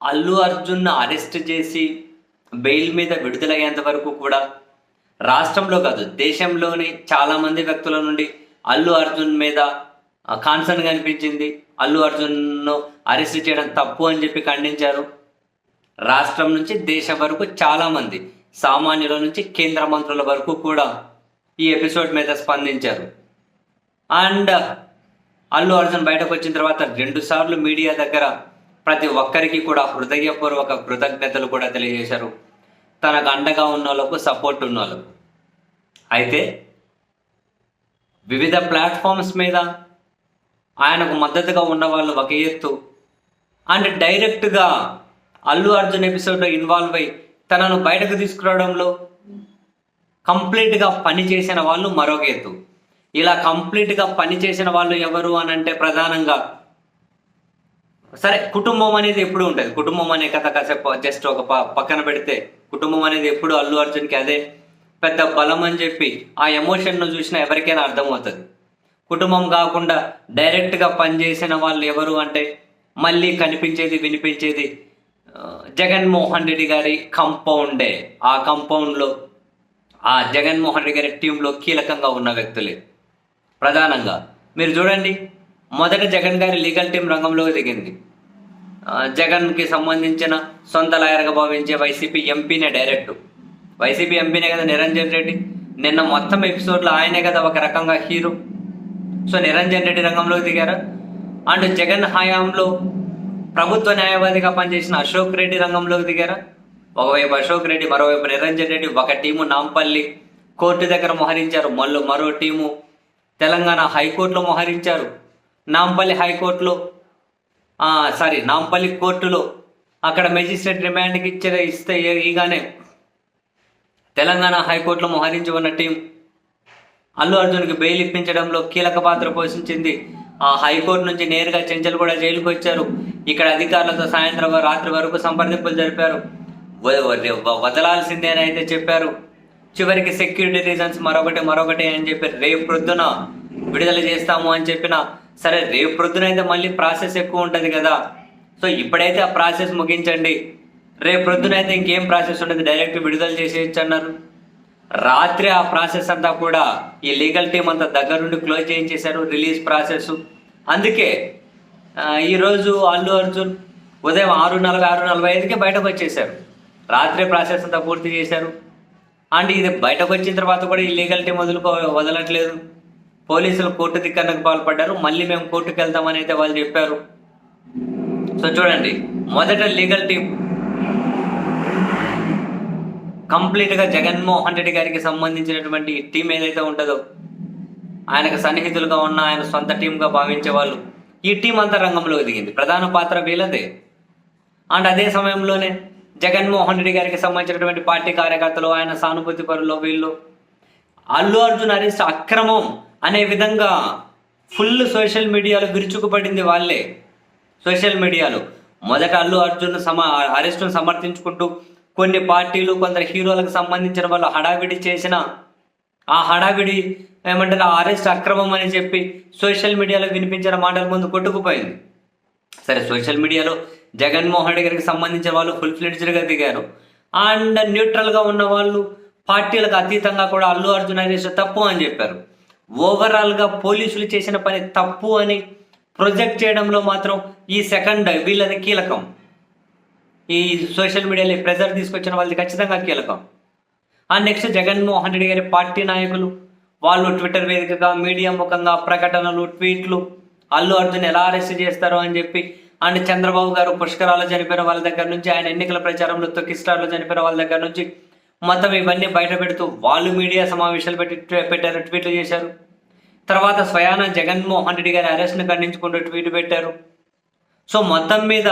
Allu అర్జున్‌ను arrest చేసి bail మీద విడుదలయ్యేంత వరకు కూడా రాష్ట్రంలో కాదు, దేశంలోని చాలామంది వ్యక్తుల నుండి అల్లు అర్జున్ మీద కాన్సర్న్ కనిపించింది. అల్లు అర్జున్‌ను అరెస్ట్ చేయడం తప్పు అని చెప్పి ఖండించారు. రాష్ట్రం నుంచి దేశం వరకు చాలామంది, సామాన్యుల నుంచి కేంద్ర మంత్రుల వరకు కూడా ఈ ఎపిసోడ్ మీద స్పందించారు. అండ్ అల్లు అర్జున్ బయటకు వచ్చిన తర్వాత 2 సార్లు మీడియా దగ్గర ప్రతి ఒక్కరికి కూడా హృదయపూర్వక కృతజ్ఞతలు కూడా తెలియజేశారు, తనకు అండగా ఉన్న వాళ్ళకు, సపోర్ట్ ఉన్న వాళ్ళకు. అయితే వివిధ ప్లాట్ఫామ్స్ మీద ఆయనకు మద్దతుగా ఉన్న వాళ్ళు ఒక ఎత్తు, అండ్ డైరెక్ట్గా అల్లు అర్జున్ ఎపిసోడ్లో ఇన్వాల్వ్ అయ్యి తనను బయటకు తీసుకురావడంలో కంప్లీట్గా పని చేసిన వాళ్ళు మరొక ఎత్తు. ఇలా కంప్లీట్గా పని చేసిన వాళ్ళు ఎవరు అని అంటే ప్రధానంగా సరే, కుటుంబం అనేది ఎప్పుడు ఉంటుంది. కుటుంబం అనే కథ కాసేపు జస్ట్ ఒక పక్కన పెడితే, కుటుంబం అనేది ఎప్పుడు అల్లు అర్జున్కి అదే పెద్ద బలం అని చెప్పి ఆ ఎమోషన్ను చూసినా ఎవరికైనా అర్థమవుతుంది. కుటుంబం కాకుండా డైరెక్ట్గా పనిచేసిన వాళ్ళు ఎవరు అంటే మళ్ళీ కనిపించేది వినిపించేది జగన్మోహన్ రెడ్డి గారి కంపౌండే. ఆ కంపౌండ్లో ఆ జగన్మోహన్ రెడ్డి గారి టీంలో కీలకంగా ఉన్న వ్యక్తులే. ప్రధానంగా మీరు చూడండి, మొదట జగన్ గారి లీగల్ టీం రంగంలోకి దిగింది. జగన్కి సంబంధించిన సొంత లాయర్గా భావించే వైసీపీ ఎంపీనే వైసీపీ ఎంపీనే కదా నిరంజన్ రెడ్డి. నిన్న మొత్తం ఎపిసోడ్లో ఆయనే కదా ఒక రకంగా హీరో. సో నిరంజన్ రెడ్డి రంగంలోకి దిగారు. అండ్ జగన్ హయాంలో ప్రభుత్వ న్యాయవాదిగా పనిచేసిన అశోక్ రెడ్డి రంగంలోకి దిగారు. ఒకవైపు అశోక్ రెడ్డి, మరోవైపు నిరంజన్ రెడ్డి. ఒక టీము నాంపల్లి కోర్టు దగ్గర మోహరించారు, మరో టీము తెలంగాణ హైకోర్టులో మోహరించారు. నాంపల్లి కోర్టులో అక్కడ మెజిస్ట్రేట్ రిమాండ్కి ఇగానే తెలంగాణ హైకోర్టులో మోహరించి ఉన్న టీం అల్లు అర్జున్కి బెయిల్ ఇప్పించడంలో కీలక పాత్ర పోషించింది. ఆ హైకోర్టు నుంచి నేరుగా చెంచల్ కూడా జైలుకు వచ్చారు. ఇక్కడ అధికారులతో సాయంత్రం రాత్రి వరకు సంప్రదింపులు జరిపారు. వదలాల్సిందే అని అయితే చెప్పారు. చివరికి సెక్యూరిటీ రీజన్స్ మరొకటి అని చెప్పి రేపు ప్రొద్దున విడుదల చేస్తాము అని చెప్పిన, సరే రేపు ప్రొద్దున అయితే మళ్ళీ ప్రాసెస్ ఎక్కువ ఉంటుంది కదా, సో ఇప్పుడైతే ఆ ప్రాసెస్ ముగించండి, రేపు ప్రొద్దున అయితే ఇంకేం ప్రాసెస్ ఉండదు, డైరెక్ట్ విడుదల చేసేయచ్చు అన్నారు. రాత్రి ఆ ప్రాసెస్ అంతా కూడా ఈ లీగల్ టీం అంతా దగ్గరుండి క్లోజ్ చేయించేశారు, రిలీజ్ ప్రాసెస్. అందుకే ఈరోజు అల్లు అర్జున్ ఉదయం 6:40, 6:45కి బయటకు వచ్చేసారు. రాత్రి ప్రాసెస్ అంతా పూర్తి చేశారు. అండ్ ఇది బయటకు వచ్చిన తర్వాత కూడా ఈ లీగల్ టీం వదలట్లేదు. పోలీసులు కోర్టు ధిక్కరణకు పాల్పడ్డారు. మళ్ళీ మేము కోర్టుకు వెళ్తామని అయితే వాళ్ళు చెప్పారు. సో చూడండి, మొదట లీగల్ టీం కంప్లీట్గా జగన్మోహన్ రెడ్డి గారికి సంబంధించినటువంటి టీం ఏదైతే ఉంటుందో, ఆయనకు సన్నిహితులుగా ఉన్న ఆయన సొంత టీంగా భావించే వాళ్ళు, ఈ టీం అంతా రంగంలోకి దిగింది. ప్రధాన పాత్ర వీళ్ళదే. అండ్ అదే సమయంలోనే జగన్మోహన్ రెడ్డి గారికి సంబంధించినటువంటి పార్టీ కార్యకర్తలు, ఆయన సానుభూతి పరులు వీళ్ళు అల్లు అర్జున్ అరెస్ట్ అక్రమం అనే విధంగా ఫుల్ సోషల్ మీడియాలో విరుచుకుపడింది వాళ్ళే. సోషల్ మీడియాలో మొదట అల్లు అర్జున్ అరెస్టును సమర్థించుకుంటూ కొన్ని పార్టీలు, కొందరు హీరోలకు సంబంధించిన వాళ్ళు హడావిడి చేసిన ఆ హడావిడి ఏమంటారు, ఆ అరెస్ట్ అక్రమం అని చెప్పి సోషల్ మీడియాలో వినిపించిన మాటల ముందు కొట్టుకుపోయింది. సరే, సోషల్ మీడియాలో జగన్మోహన్ రెడ్డి గారికి సంబంధించిన వాళ్ళు ఫుల్ ఫ్లెడ్జ్డ్గా దిగారు. అండ్ న్యూట్రల్గా ఉన్న వాళ్ళు పార్టీలకు అతీతంగా కూడా అల్లు అర్జున్ అరెస్ట్ తప్పు అని చెప్పారు. ఓవరాల్గా పోలీసులు చేసిన పని తప్పు అని ప్రొజెక్ట్ చేయడంలో మాత్రం ఈ సెకండ్ వీళ్ళది కీలకం. ఈ సోషల్ మీడియాలో ప్రెజర్ తీసుకొచ్చిన వాళ్ళది ఖచ్చితంగా కీలకం. అండ్ నెక్స్ట్ జగన్మోహన్ రెడ్డి గారి పార్టీ నాయకులు వాళ్ళు ట్విట్టర్ వేదికగా, మీడియా ముఖంగా ప్రకటనలు, ట్వీట్లు, అల్లు అర్జున్ ఎలా అరెస్ట్ చేస్తారో అని చెప్పి. అండ్ చంద్రబాబు గారు పుష్కరాలు చనిపోయిన వాళ్ళ దగ్గర నుంచి, ఆయన ఎన్నికల ప్రచారంలో తొక్కిస్టార్లు చనిపోయిన వాళ్ళ దగ్గర నుంచి మొత్తం ఇవన్నీ బయట పెడుతూ వాళ్ళు మీడియా సమావేశాలు పెట్టారు, ట్వీట్లు చేశారు. తర్వాత స్వయాన జగన్మోహన్ రెడ్డి గారి అరెస్ట్ను ఖండించుకుంటూ ట్వీట్ పెట్టారు. సో మొత్తం మీద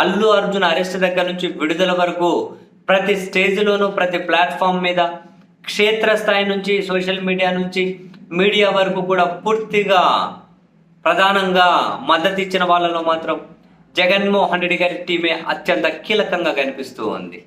అల్లు అర్జున్ అరెస్ట్ దగ్గర నుంచి విడుదల వరకు ప్రతి స్టేజ్లోనూ, ప్రతి ప్లాట్ఫామ్ మీద, క్షేత్రస్థాయి నుంచి, సోషల్ మీడియా నుంచి మీడియా వరకు కూడా పూర్తిగా ప్రధానంగా మద్దతు ఇచ్చిన వాళ్ళలో మాత్రం జగన్మోహన్ రెడ్డి గారి టీమే అత్యంత కీలకంగా కనిపిస్తూ ఉంది.